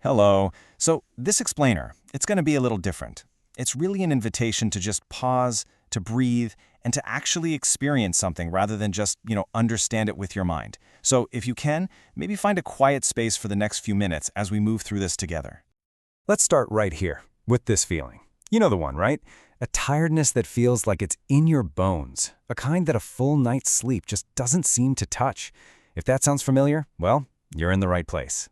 Hello. So this explainer, it's going to be a little different. It's really an invitation to just pause, to breathe, and to actually experience something rather than just, understand it with your mind. So if you can, maybe find a quiet space for the next few minutes as we move through this together. Let's start right here with this feeling. You know the one, right? A tiredness that feels like it's in your bones, a kind that a full night's sleep just doesn't seem to touch. If that sounds familiar, well, you're in the right place.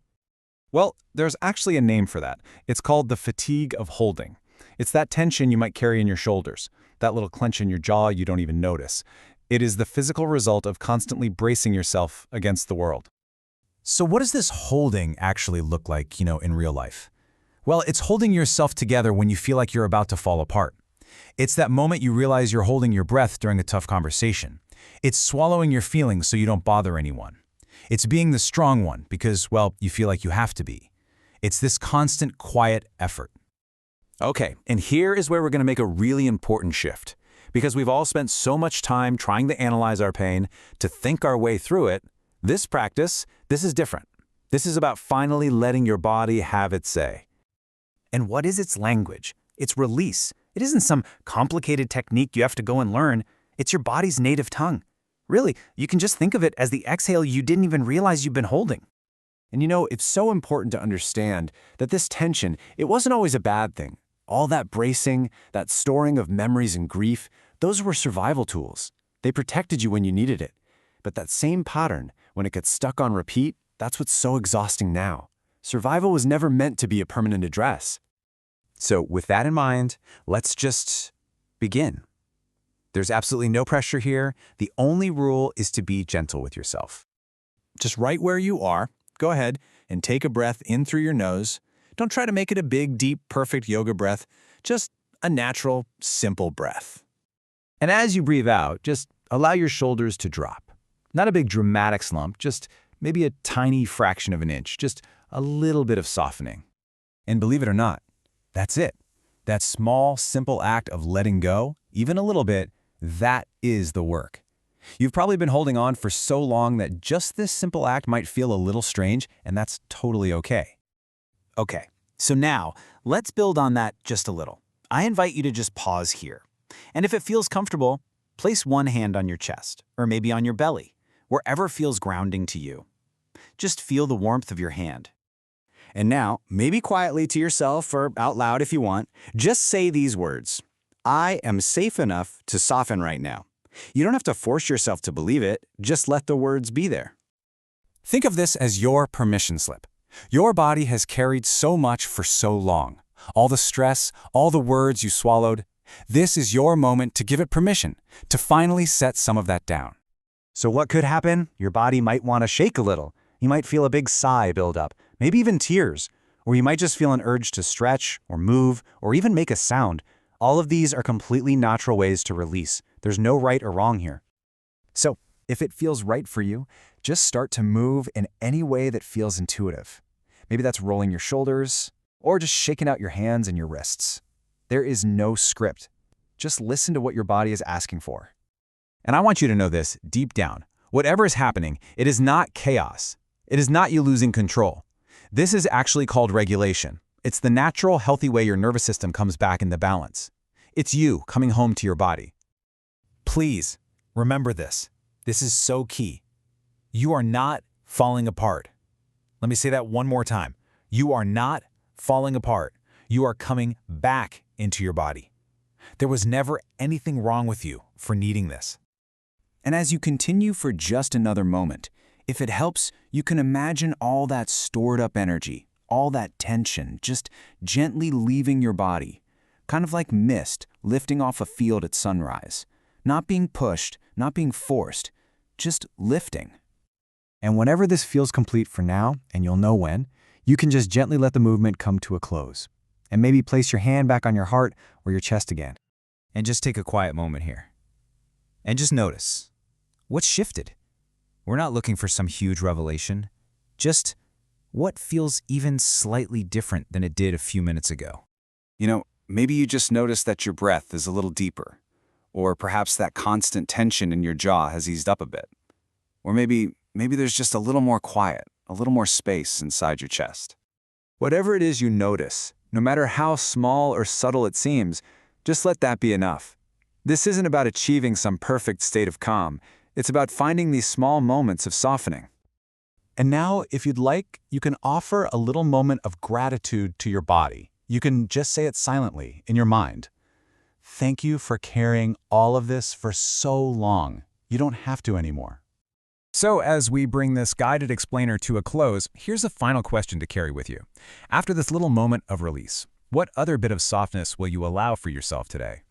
Well, there's actually a name for that. It's called the fatigue of holding. It's that tension you might carry in your shoulders, that little clench in your jaw you don't even notice. It is the physical result of constantly bracing yourself against the world. So what does this holding actually look like, in real life? Well, it's holding yourself together when you feel like you're about to fall apart. It's that moment you realize you're holding your breath during a tough conversation. It's swallowing your feelings so you don't bother anyone. It's being the strong one because, well, you feel like you have to be. It's this constant, quiet effort. Okay, and here is where we're going to make a really important shift. Because we've all spent so much time trying to analyze our pain, to think our way through it, this practice, this is different. This is about finally letting your body have its say. And what is its language? Its release. It isn't some complicated technique you have to go and learn. It's your body's native tongue. Really, you can just think of it as the exhale you didn't even realize you've been holding. And it's so important to understand that this tension, it wasn't always a bad thing. All that bracing, that storing of memories and grief, those were survival tools. They protected you when you needed it. But that same pattern, when it gets stuck on repeat, that's what's so exhausting now. Survival was never meant to be a permanent address. So with that in mind, let's just begin. There's absolutely no pressure here. The only rule is to be gentle with yourself. Just right where you are, go ahead and take a breath in through your nose. Don't try to make it a big, deep, perfect yoga breath. Just a natural, simple breath. And as you breathe out, just allow your shoulders to drop. Not a big dramatic slump, just maybe a tiny fraction of an inch, just a little bit of softening. And believe it or not, that's it. That small, simple act of letting go, even a little bit, that is the work. You've probably been holding on for so long that just this simple act might feel a little strange, and that's totally okay. Okay, so now let's build on that just a little. I invite you to just pause here. And if it feels comfortable, place one hand on your chest, or maybe on your belly, wherever feels grounding to you. Just feel the warmth of your hand. And now, maybe quietly to yourself or out loud if you want, just say these words. I am safe enough to soften right now. You don't have to force yourself to believe it, just let the words be there. Think of this as your permission slip. Your body has carried so much for so long. All the stress, all the words you swallowed. This is your moment to give it permission, to finally set some of that down. So what could happen? Your body might want to shake a little. You might feel a big sigh build up, maybe even tears. Or you might just feel an urge to stretch, or move, or even make a sound. All of these are completely natural ways to release. There's no right or wrong here. So, if it feels right for you, just start to move in any way that feels intuitive. Maybe that's rolling your shoulders, or just shaking out your hands and your wrists. There is no script. Just listen to what your body is asking for. And I want you to know this deep down. Whatever is happening, it is not chaos. It is not you losing control. This is actually called regulation. It's the natural, healthy way your nervous system comes back into balance. It's you coming home to your body. Please, remember this. This is so key. You are not falling apart. Let me say that one more time. You are not falling apart. You are coming back into your body. There was never anything wrong with you for needing this. And as you continue for just another moment, if it helps, you can imagine all that stored up energy, all that tension, just gently leaving your body, kind of like mist lifting off a field at sunrise, not being pushed, not being forced, just lifting. And whenever this feels complete for now, and you'll know when, you can just gently let the movement come to a close. And maybe place your hand back on your heart or your chest again. And just take a quiet moment here. And just notice, what's shifted? We're not looking for some huge revelation. Just what feels even slightly different than it did a few minutes ago. Maybe you just notice that your breath is a little deeper, or perhaps that constant tension in your jaw has eased up a bit. Or maybe there's just a little more quiet, a little more space inside your chest. Whatever it is you notice, no matter how small or subtle it seems, just let that be enough. This isn't about achieving some perfect state of calm. It's about finding these small moments of softening. And now, if you'd like, you can offer a little moment of gratitude to your body. You can just say it silently in your mind. Thank you for carrying all of this for so long. You don't have to anymore. So as we bring this guided explainer to a close, here's a final question to carry with you. After this little moment of release, what other bit of softness will you allow for yourself today?